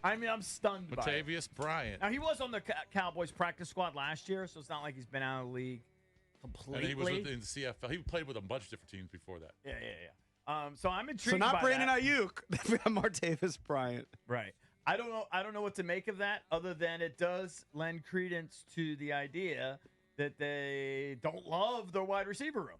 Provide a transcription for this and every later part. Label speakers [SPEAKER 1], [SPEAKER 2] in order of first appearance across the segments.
[SPEAKER 1] I mean, I'm stunned by it.
[SPEAKER 2] Martavis Bryant.
[SPEAKER 1] Now, he was on the Cowboys practice squad last year, so it's not like he's been out of the league completely.
[SPEAKER 2] And he was in the CFL. He played with a bunch of different teams before that.
[SPEAKER 1] Yeah. So I'm intrigued.
[SPEAKER 3] So not
[SPEAKER 1] by
[SPEAKER 3] Brandon
[SPEAKER 1] that.
[SPEAKER 3] Ayuk, Martavis Bryant.
[SPEAKER 1] Right. I don't know what to make of that, other than it does lend credence to the idea that they don't love their wide receiver room.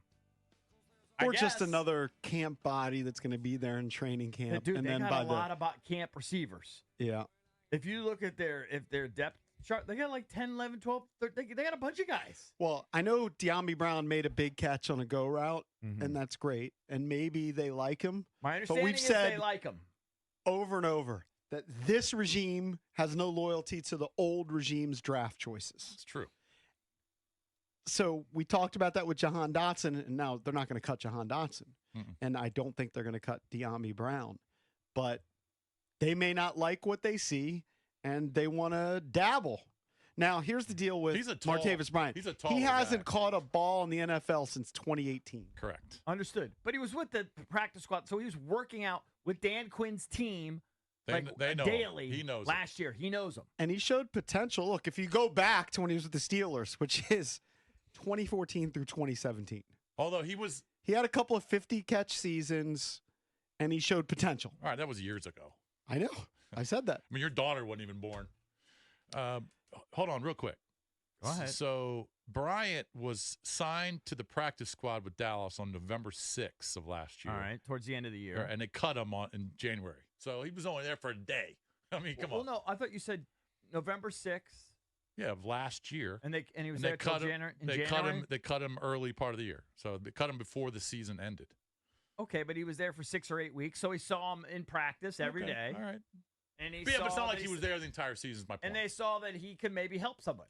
[SPEAKER 3] Or just another camp body that's going to be there in training camp.
[SPEAKER 1] Dude,
[SPEAKER 3] and
[SPEAKER 1] they
[SPEAKER 3] then
[SPEAKER 1] got
[SPEAKER 3] by
[SPEAKER 1] a lot of camp receivers.
[SPEAKER 3] Yeah.
[SPEAKER 1] If you look at their depth chart, they got like 10, 11, 12, 13, they got a bunch of guys.
[SPEAKER 3] Well, I know De'Ami Brown made a big catch on a go route, and that's great. And maybe they like him.
[SPEAKER 1] My understanding is they like him.
[SPEAKER 3] Over and over that this regime has no loyalty to the old regime's draft choices.
[SPEAKER 2] It's true.
[SPEAKER 3] So we talked about that with Jahan Dotson, and now they're not going to cut Jahan Dotson. And I don't think they're going to cut De'Ami Brown. But they may not like what they see, and they want to dabble. Now, here's the deal with Martavis Bryant. He hasn't caught a ball in the NFL since 2018.
[SPEAKER 2] Correct.
[SPEAKER 1] Understood. But he was with the practice squad, so he was working out with Dan Quinn's team
[SPEAKER 2] they know
[SPEAKER 1] daily.
[SPEAKER 2] He knows
[SPEAKER 1] last year. He knows them.
[SPEAKER 3] And he showed potential. Look, if you go back to when he was with the Steelers, which is 2014 through 2017.
[SPEAKER 2] Although
[SPEAKER 3] he had a couple of 50-catch seasons, and he showed potential.
[SPEAKER 2] All right, that was years ago.
[SPEAKER 3] I know. I said that.
[SPEAKER 2] I mean, your daughter wasn't even born. Hold on real quick.
[SPEAKER 1] Go ahead.
[SPEAKER 2] So Bryant was signed to the practice squad with Dallas on November 6th of last year.
[SPEAKER 1] All right, towards the end of the year.
[SPEAKER 2] And they cut him in January. So he was only there for a day. I mean, come on.
[SPEAKER 1] Well, no, I thought you said November 6th.
[SPEAKER 2] Yeah, of last year.
[SPEAKER 1] And he was there until January?
[SPEAKER 2] They cut him early part of the year. So they cut him before the season ended.
[SPEAKER 1] Okay, but he was there for 6 or 8 weeks, so he saw him in practice every day.
[SPEAKER 2] All right.
[SPEAKER 1] And
[SPEAKER 2] but it's not like he was there the entire season, is my point.
[SPEAKER 1] And they saw that he could maybe help somebody.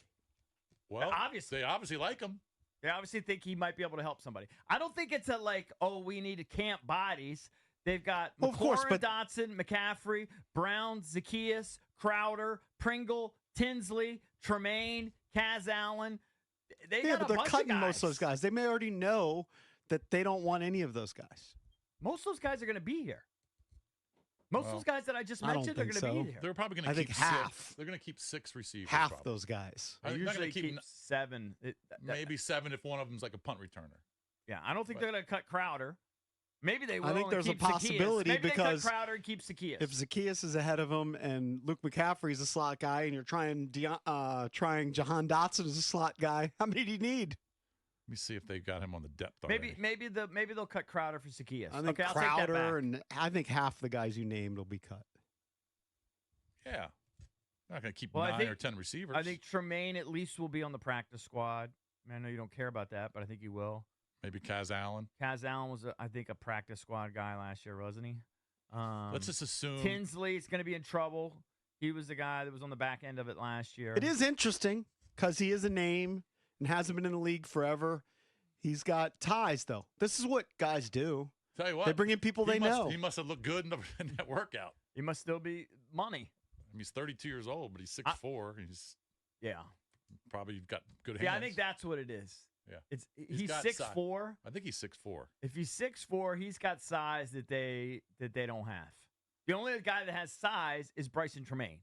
[SPEAKER 2] Well,
[SPEAKER 1] obviously.
[SPEAKER 2] They obviously like him.
[SPEAKER 1] They obviously think he might be able to help somebody. I don't think it's we need camp bodies. They've got McLaurin, Dotson, McCaffrey, Brown, Zacchaeus, Crowder, Pringle, Tinsley, Tremaine, Kaz Allen.
[SPEAKER 3] But they're cutting most of those guys. They may already know that they don't want any of those guys.
[SPEAKER 1] Most of those guys are going to be here. Most of those guys that I just mentioned are going to be here.
[SPEAKER 2] They're probably going to keep
[SPEAKER 3] half.
[SPEAKER 2] 6. They're going to keep 6 receivers.
[SPEAKER 3] Half those guys.
[SPEAKER 1] They usually keep 7.
[SPEAKER 2] Maybe 7 if one of them's like a punt returner.
[SPEAKER 1] Yeah, I don't think they're going to cut Crowder. Maybe they will.
[SPEAKER 3] I think there's a possibility
[SPEAKER 1] Maybe
[SPEAKER 3] because
[SPEAKER 1] they cut Crowder and keep Zacchaeus.
[SPEAKER 3] If Zacchaeus is ahead of him and Luke McCaffrey's a slot guy and you're trying Jahan Dotson as a slot guy, how many do you need?
[SPEAKER 2] Let me see if they got him on the depth already.
[SPEAKER 1] Maybe they'll cut Crowder for Zacchaeus.
[SPEAKER 3] I think Crowder and I think half the guys you named will be cut.
[SPEAKER 2] Yeah. Not going to keep 9 or 10 receivers.
[SPEAKER 1] I think Tremaine at least will be on the practice squad. I know you don't care about that, but I think he will.
[SPEAKER 2] Maybe Kaz Allen.
[SPEAKER 1] Kaz Allen was, I think, a practice squad guy last year, wasn't he?
[SPEAKER 2] Let's just assume.
[SPEAKER 1] Tinsley's going to be in trouble. He was the guy that was on the back end of it last year.
[SPEAKER 3] It is interesting because he is a name and hasn't been in the league forever. He's got ties, though. This is what guys do.
[SPEAKER 2] Tell you what.
[SPEAKER 3] They bring in people they know.
[SPEAKER 2] He must have looked good in that workout.
[SPEAKER 1] He must still be money.
[SPEAKER 2] I mean, he's 32 years old, but he's 6'4".
[SPEAKER 1] Yeah.
[SPEAKER 2] Probably got good hands.
[SPEAKER 1] Yeah, I think that's what it is.
[SPEAKER 2] Yeah.
[SPEAKER 1] He's 6'4".
[SPEAKER 2] I think he's 6'4".
[SPEAKER 1] If he's 6'4", he's got size that they don't have. The only guy that has size is Bryson Tremaine.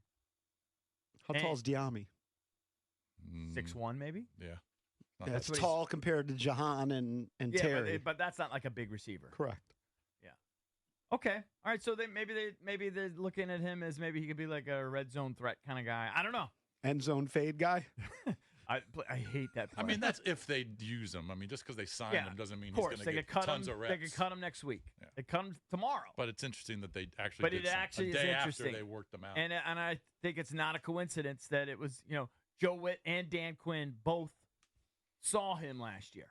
[SPEAKER 3] How tall is De'Ami?
[SPEAKER 1] 6'1", maybe?
[SPEAKER 2] Yeah.
[SPEAKER 3] That's tall compared to Jahan and Terry.
[SPEAKER 1] But that's not like a big receiver.
[SPEAKER 3] Correct.
[SPEAKER 1] Yeah. Okay. All right. So maybe they're looking at him as maybe he could be like a red zone threat kind of guy. I don't know.
[SPEAKER 3] End zone fade guy.
[SPEAKER 1] I hate that play.
[SPEAKER 2] I mean, that's if they use him. I mean, just because they signed him doesn't mean he's going to get tons of reps.
[SPEAKER 1] They could cut him next week. Yeah. They cut him tomorrow.
[SPEAKER 2] But it's interesting that they actually.
[SPEAKER 1] But it actually is interesting.
[SPEAKER 2] After they worked them out.
[SPEAKER 1] And I think it's not a coincidence that it was Joe Witt and Dan Quinn both saw him last year.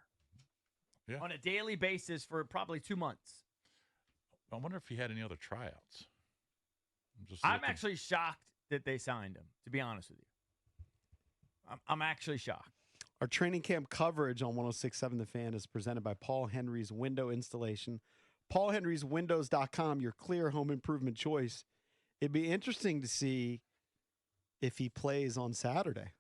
[SPEAKER 2] Yeah.
[SPEAKER 1] On a daily basis for probably 2 months.
[SPEAKER 2] I wonder if he had any other tryouts.
[SPEAKER 1] I'm actually shocked that they signed him, to be honest with you. I'm actually shocked.
[SPEAKER 3] Our training camp coverage on 106.7 The Fan is presented by Paul Henry's Window Installation. PaulHenry'sWindows.com, your clear home improvement choice. It'd be interesting to see if he plays on Saturday.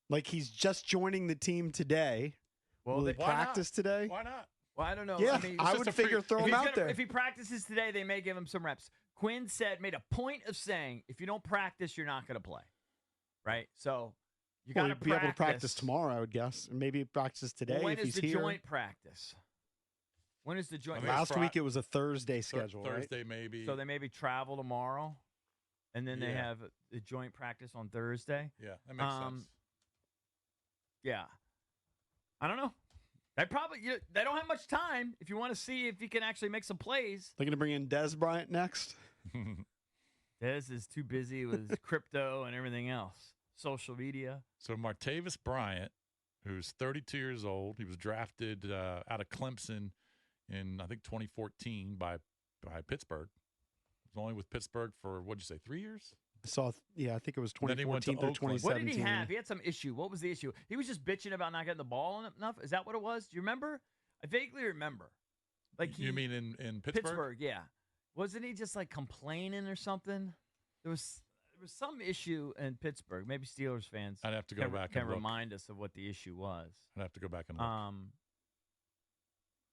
[SPEAKER 3] Like he's just joining the team today.
[SPEAKER 1] Well,
[SPEAKER 3] Will they practice today?
[SPEAKER 2] Why not?
[SPEAKER 1] Well, I don't know.
[SPEAKER 3] Yeah, I would figure throw him out there.
[SPEAKER 1] If he practices today, they may give him some reps. Quinn made a point of saying, if you don't practice, you're not going to play. Right? So you got to
[SPEAKER 3] be able to practice tomorrow, I would guess. And maybe practice today
[SPEAKER 1] when
[SPEAKER 3] if he's
[SPEAKER 1] is the
[SPEAKER 3] here.
[SPEAKER 1] joint practice? When is the joint
[SPEAKER 3] Last week it was a Thursday schedule,
[SPEAKER 2] Thursday
[SPEAKER 3] right?
[SPEAKER 2] maybe.
[SPEAKER 1] So they maybe travel tomorrow, and then they have the joint practice on Thursday.
[SPEAKER 2] Yeah, that makes sense.
[SPEAKER 1] Yeah. I don't know. They don't have much time if you want to see if he can actually make some plays.
[SPEAKER 3] They're going to bring in Des Bryant next?
[SPEAKER 1] Des is too busy with crypto and everything else. Social media.
[SPEAKER 2] So Martavis Bryant, who's 32 years old, he was drafted out of Clemson in, I think, 2014 by Pittsburgh. He was only with Pittsburgh for, what'd you say, 3 years?
[SPEAKER 3] I think it was 2014 through 2017.
[SPEAKER 1] What did he have? He had some issue. What was the issue? He was just bitching about not getting the ball enough. Is that what it was? Do you remember? I vaguely remember.
[SPEAKER 2] You mean in Pittsburgh?
[SPEAKER 1] Pittsburgh, yeah. Wasn't he just like complaining or something? There was some issue in Pittsburgh. Maybe Steelers fans.
[SPEAKER 2] I'd have to go back and
[SPEAKER 1] can
[SPEAKER 2] look.
[SPEAKER 1] remind us of what the issue was.
[SPEAKER 2] I'd have to go back and look.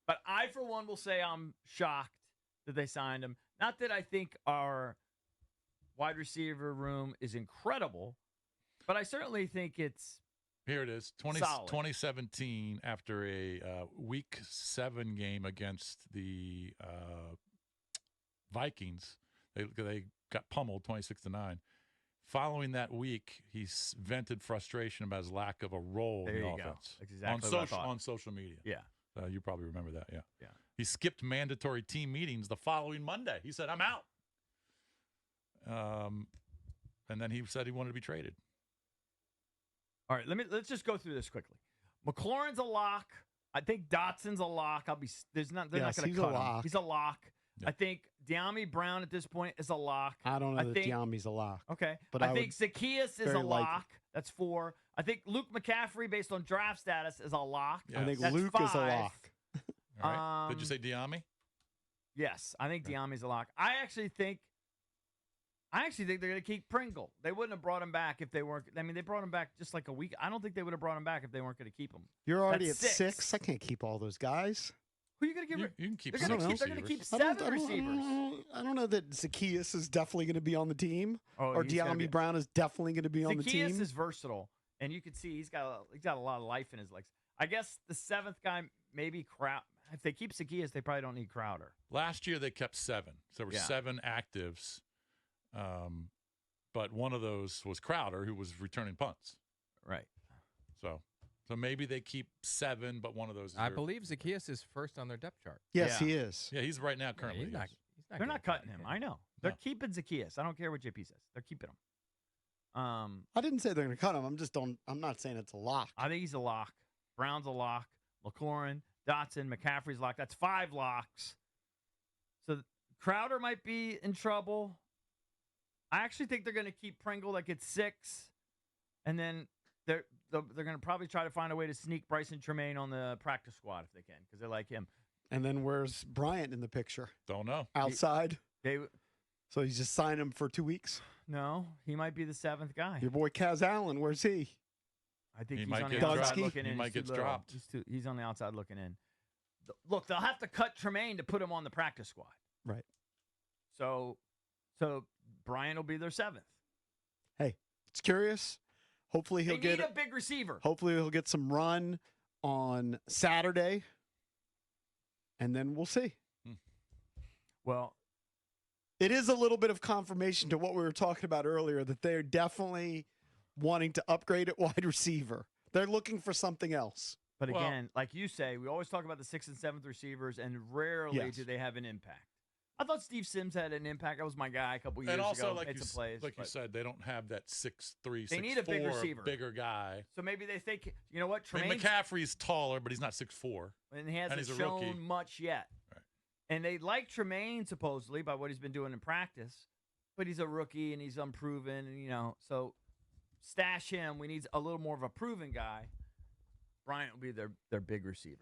[SPEAKER 1] But I, for one, will say I'm shocked that they signed him. Not that I think our wide receiver room is incredible, but I certainly think it's
[SPEAKER 2] Here it is, 2017, after a Week 7 game against the Vikings. They got pummeled 26-9. Following that week, he vented frustration about his lack of a role in the offense.
[SPEAKER 1] That's exactly what I thought.
[SPEAKER 2] On social media.
[SPEAKER 1] Yeah.
[SPEAKER 2] You probably remember that, yeah.
[SPEAKER 1] Yeah.
[SPEAKER 2] He skipped mandatory team meetings the following Monday. He said, I'm out. And then he said he wanted to be traded.
[SPEAKER 1] All right, let's just go through this quickly. McLaurin's a lock. I think Dotson's a lock. They're not going to cut him. He's a lock. Yeah. I think De'Ami Brown at this point is a lock.
[SPEAKER 3] I don't know that De'Ami's a lock.
[SPEAKER 1] Okay. But I think Zacchaeus is a lock. That's 4. I think Luke McCaffrey, based on draft status, is a lock.
[SPEAKER 3] Yes. I think Luke is a lock.
[SPEAKER 2] All right. Did you say De'Ami?
[SPEAKER 1] Yes, I think De'Ami's a lock. I actually think they're going to keep Pringle. They wouldn't have brought him back if they weren't. I mean, they brought him back just like a week. I don't think they would have brought him back if they weren't going to keep him.
[SPEAKER 3] You're already at 6. I can't keep all those guys.
[SPEAKER 1] Who are you going to give?
[SPEAKER 2] You can keep.
[SPEAKER 1] They're going to keep 7 receivers.
[SPEAKER 3] I don't know that Zacchaeus is definitely going to be on the team, or De'Ami Brown is definitely going to be on the team.
[SPEAKER 1] Zacchaeus is versatile, and you can see he's got a lot of life in his legs. I guess the 7th guy, maybe Crowder. If they keep Zacchaeus, they probably don't need Crowder.
[SPEAKER 2] Last year they kept 7, so there were 7 actives, but one of those was Crowder, who was returning punts.
[SPEAKER 1] Right.
[SPEAKER 2] So maybe they keep 7, but one of those.
[SPEAKER 4] I believe Zacchaeus is first on their depth chart.
[SPEAKER 3] Yes, he is.
[SPEAKER 2] Yeah, he's right now currently.
[SPEAKER 1] They're not cutting him. I know. They're keeping Zacchaeus. I don't care what JP says. They're keeping him.
[SPEAKER 3] I didn't say they're going to cut him. I'm not saying it's a lock.
[SPEAKER 1] I think he's a lock. Brown's a lock. McLaurin, Dotson, McCaffrey's lock. That's 5 locks. So Crowder might be in trouble. I actually think they're going to keep Pringle like it's 6, and then they're going to probably try to find a way to sneak Bryson Tremaine on the practice squad if they can, because they like him.
[SPEAKER 3] And then where's Bryant in the picture?
[SPEAKER 2] Don't know.
[SPEAKER 3] Outside. So you just sign him for 2 weeks?
[SPEAKER 1] No, he might be the 7th guy.
[SPEAKER 3] Your boy Kaz Allen, where's he?
[SPEAKER 1] I think he's on the outside looking in.
[SPEAKER 2] He might get dropped.
[SPEAKER 1] He's on the outside looking in. Look, they'll have to cut Tremaine to put him on the practice squad.
[SPEAKER 3] Right.
[SPEAKER 1] So Bryant will be their 7th.
[SPEAKER 3] Hey, it's curious. Hopefully he'll get
[SPEAKER 1] a big receiver.
[SPEAKER 3] Hopefully he'll get some run on Saturday, and then we'll see.
[SPEAKER 1] Well,
[SPEAKER 3] it is a little bit of confirmation to what we were talking about earlier, that they're definitely wanting to upgrade at wide receiver. They're looking for something else.
[SPEAKER 1] But again, like you say, we always talk about the 6th and 7th receivers, and rarely do they have an impact. I thought Steve Sims had an impact. That was my guy a couple years ago.
[SPEAKER 2] And also, like
[SPEAKER 1] you
[SPEAKER 2] said, they don't have that 6'3",
[SPEAKER 1] they need a big receiver,
[SPEAKER 2] bigger guy.
[SPEAKER 1] So maybe they think, you know what, Tremaine.
[SPEAKER 2] McCaffrey's taller, but he's not 6'4",
[SPEAKER 1] and he hasn't shown much yet.
[SPEAKER 2] Right.
[SPEAKER 1] And they like Tremaine supposedly by what he's been doing in practice, but he's a rookie and he's unproven, and so stash him. We need a little more of a proven guy. Bryant will be their big receiver.